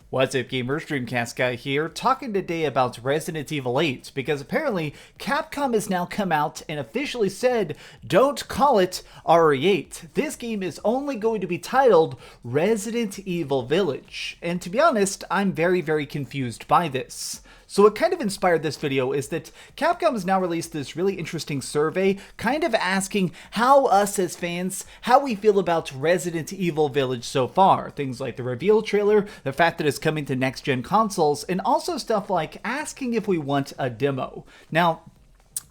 What's up gamers, DreamcastGuy here, talking today about Resident Evil 8, because apparently Capcom has now come out and officially said, don't call it RE8. This game is only going to be titled Resident Evil Village, and to be honest, I'm very confused by this. So what kind of inspired this video is that Capcom has now released this really interesting survey, kind of asking how us as fans, how we feel about Resident Evil Village so far. Things like the reveal trailer, the fact that it's coming to next-gen consoles, and also stuff like asking if we want a demo. Now,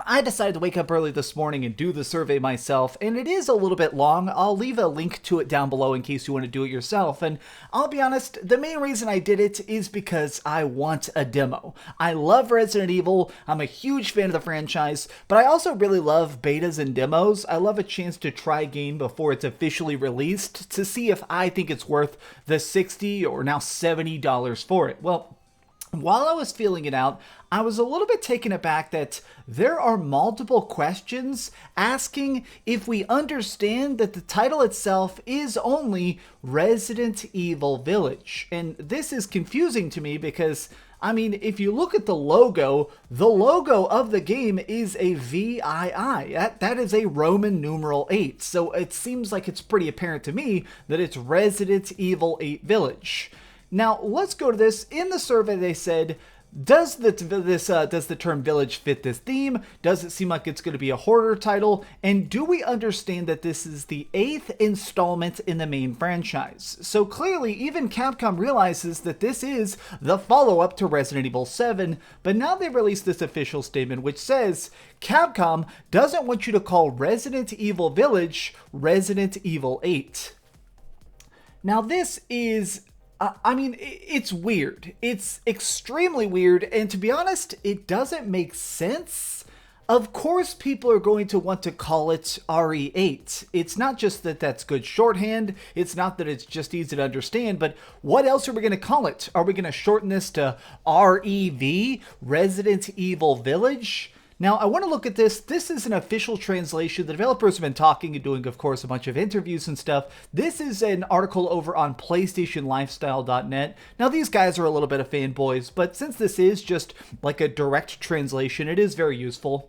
I decided to wake up early this morning and do the survey myself, and it is a little bit long. I'll leave a link to it down below in case you want to do it yourself, and I'll be honest, the main reason I did it is because I want a demo. I love Resident Evil, I'm a huge fan of the franchise, but I also really love betas and demos. I love a chance to try a game before it's officially released to see if I think it's worth the $60 or now $70 for it. Well, while I was feeling it out, I was a little bit taken aback that there are multiple questions asking if we understand that the title itself is only Resident Evil Village. And this is confusing to me because, I mean, if you look at the logo of the game is a VII. That is a Roman numeral 8. So it seems like it's pretty apparent to me that it's Resident Evil 8 Village. Now, let's go to this. In the survey, they said, does the term village fit this theme? Does it seem like it's going to be a horror title? And do we understand that this is the 8th installment in the main franchise? So clearly, even Capcom realizes that this is the follow-up to Resident Evil 7, but now they've released this official statement which says, Capcom doesn't want you to call Resident Evil Village Resident Evil 8. Now this is... I mean, it's weird. It's extremely weird, and to be honest, it doesn't make sense. Of course people are going to want to call it RE8. It's not just that that's good shorthand, it's not that it's just easy to understand, but what else are we going to call it? Are we going to shorten this to REV, Resident Evil Village? Now, I want to look at this. This is an official translation. The developers have been talking and doing, of course, a bunch of interviews and stuff. This is an article over on PlayStationLifestyle.net. Now, these guys are a little bit of fanboys, but since this is just like a direct translation, it is very useful.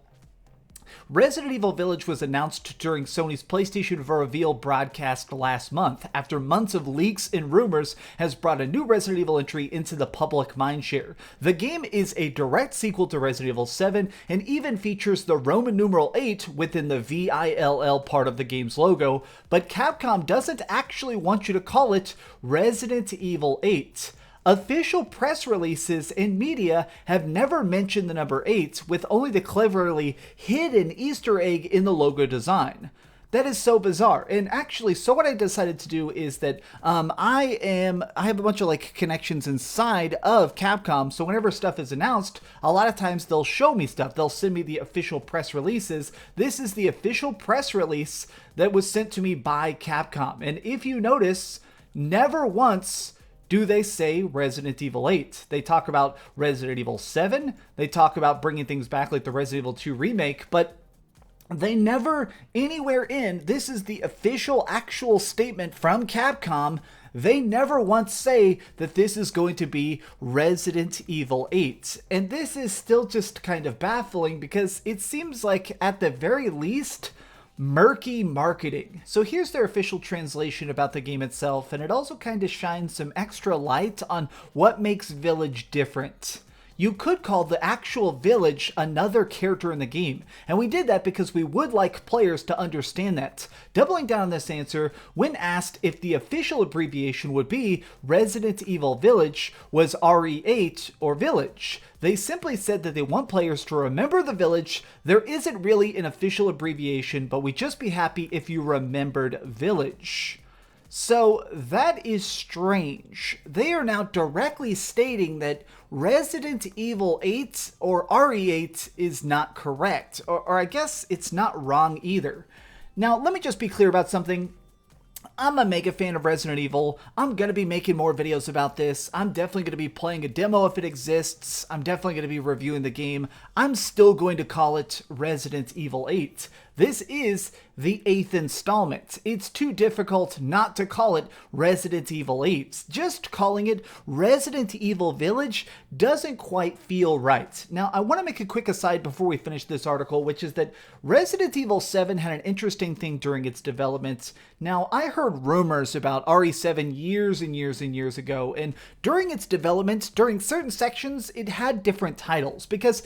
Resident Evil Village was announced during Sony's PlayStation Reveal broadcast last month, after months of leaks and rumors has brought a new Resident Evil entry into the public mindshare. The game is a direct sequel to Resident Evil 7 and even features the Roman numeral 8 within the VILL part of the game's logo, but Capcom doesn't actually want you to call it Resident Evil 8. Official press releases and media have never mentioned the number 8, with only the cleverly hidden Easter egg in the logo design. That is so bizarre. And actually, so what I decided to do is that I have a bunch of like connections inside of Capcom, so whenever stuff is announced, a lot of times they'll show me stuff. They'll send me the official press releases. This is the official press release that was sent to me by Capcom. And if you notice, never once do they say Resident Evil 8. They talk about Resident Evil 7, they talk about bringing things back like the Resident Evil 2 remake, but they never, anywhere in, this is the official actual statement from Capcom, they never once say that this is going to be Resident Evil 8. And this is still just kind of baffling because it seems like at the very least, murky marketing. So here's their official translation about the game itself, and it also kind of shines some extra light on what makes Village different. You could call the actual village another character in the game, and we did that because we would like players to understand that. Doubling down on this answer, when asked if the official abbreviation would be Resident Evil Village was RE8 or Village, they simply said that they want players to remember the village. There isn't really an official abbreviation, but we'd just be happy if you remembered Village. So that is strange. They are now directly stating that Resident Evil 8 or RE8 is not correct, or I guess it's not wrong either. Now, let me just be clear about something. I'm a mega fan of Resident Evil. I'm going to be making more videos about this. I'm definitely going to be playing a demo if it exists. I'm definitely going to be reviewing the game. I'm still going to call it Resident Evil 8. This is the 8th installment. It's too difficult not to call it Resident Evil 8. Just calling it Resident Evil Village doesn't quite feel right. Now, I want to make a quick aside before we finish this article, which is that Resident Evil 7 had an interesting thing during its development. Now, I heard rumors about RE7 years and years and years ago, and during its development, during certain sections, it had different titles because,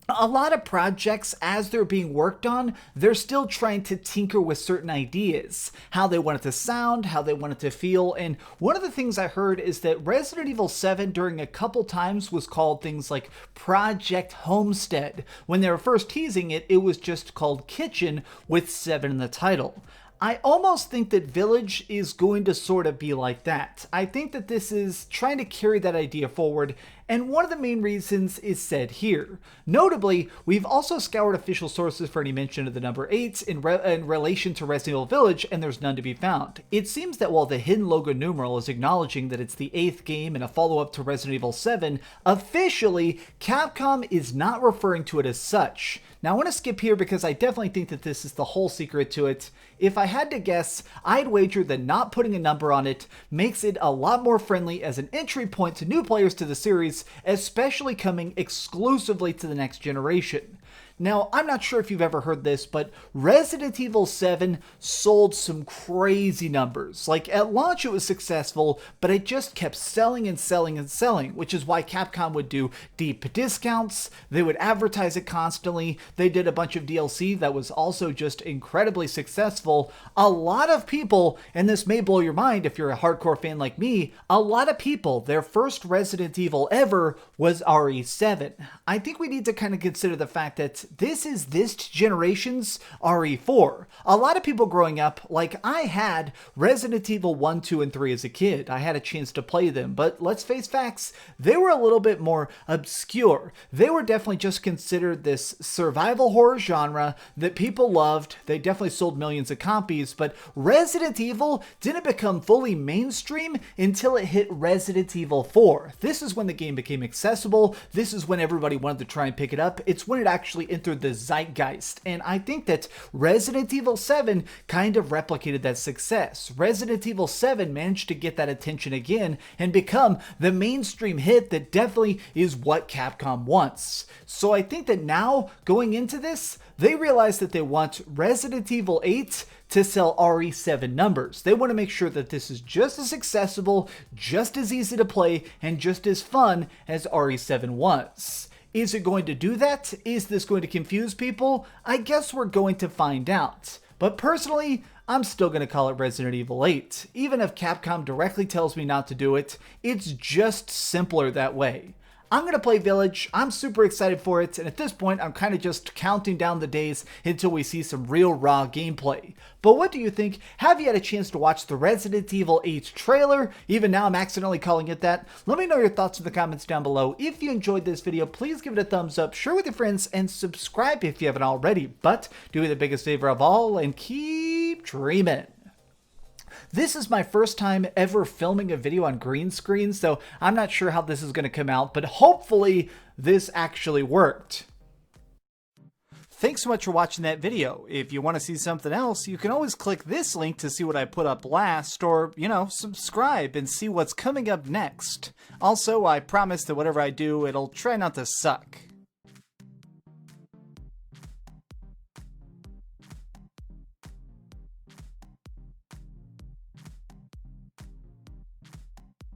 a lot of projects, as they're being worked on, they're still trying to tinker with certain ideas. How they want it to sound, how they want it to feel, and one of the things I heard is that Resident Evil 7 during a couple times was called things like Project Homestead. When they were first teasing it, it was just called Kitchen with 7 in the title. I almost think that Village is going to sort of be like that. I think that this is trying to carry that idea forward, and one of the main reasons is said here. Notably, we've also scoured official sources for any mention of the number 8 in relation to Resident Evil Village, and there's none to be found. It seems that while the hidden logo numeral is acknowledging that it's the 8th game and a follow-up to Resident Evil 7, officially, Capcom is not referring to it as such. Now, I want to skip here because I definitely think that this is the whole secret to it. If I had to guess, I'd wager that not putting a number on it makes it a lot more friendly as an entry point to new players to the series, especially coming exclusively to the next generation. Now, I'm not sure if you've ever heard this, but Resident Evil 7 sold some crazy numbers. Like, at launch it was successful, but it just kept selling and selling and selling, which is why Capcom would do deep discounts, they would advertise it constantly, they did a bunch of DLC that was also just incredibly successful. A lot of people, and this may blow your mind if you're a hardcore fan like me, a lot of people, their first Resident Evil ever was RE7. I think we need to kind of consider the fact that this is this generation's RE4. A lot of people growing up, like I had Resident Evil 1, 2, and 3 as a kid. I had a chance to play them, but let's face facts, they were a little bit more obscure. They were definitely just considered this survival horror genre that people loved. They definitely sold millions of copies, but Resident Evil didn't become fully mainstream until it hit Resident Evil 4. This is when the game became accessible. This is when everybody wanted to try and pick it up. It's when it actually entered the zeitgeist, and I think that Resident Evil 7 kind of replicated that success. Resident Evil 7 managed to get that attention again and become the mainstream hit that definitely is what Capcom wants. So I think that now, going into this, they realize that they want Resident Evil 8 to sell RE7 numbers. They want to make sure that this is just as accessible, just as easy to play, and just as fun as RE7 was. Is it going to do that? Is this going to confuse people? I guess we're going to find out. But personally, I'm still going to call it Resident Evil 8. Even if Capcom directly tells me not to do it, it's just simpler that way. I'm going to play Village, I'm super excited for it, and at this point I'm kind of just counting down the days until we see some real raw gameplay. But what do you think? Have you had a chance to watch the Resident Evil 8 trailer? Even now I'm accidentally calling it that. Let me know your thoughts in the comments down below. If you enjoyed this video, please give it a thumbs up, share with your friends, and subscribe if you haven't already. But do me the biggest favor of all and keep dreaming. This is my first time ever filming a video on green screen, so I'm not sure how this is going to come out, but hopefully this actually worked. Thanks so much for watching that video. If you want to see something else, you can always click this link to see what I put up last, or, subscribe and see what's coming up next. Also, I promise that whatever I do, it'll try not to suck.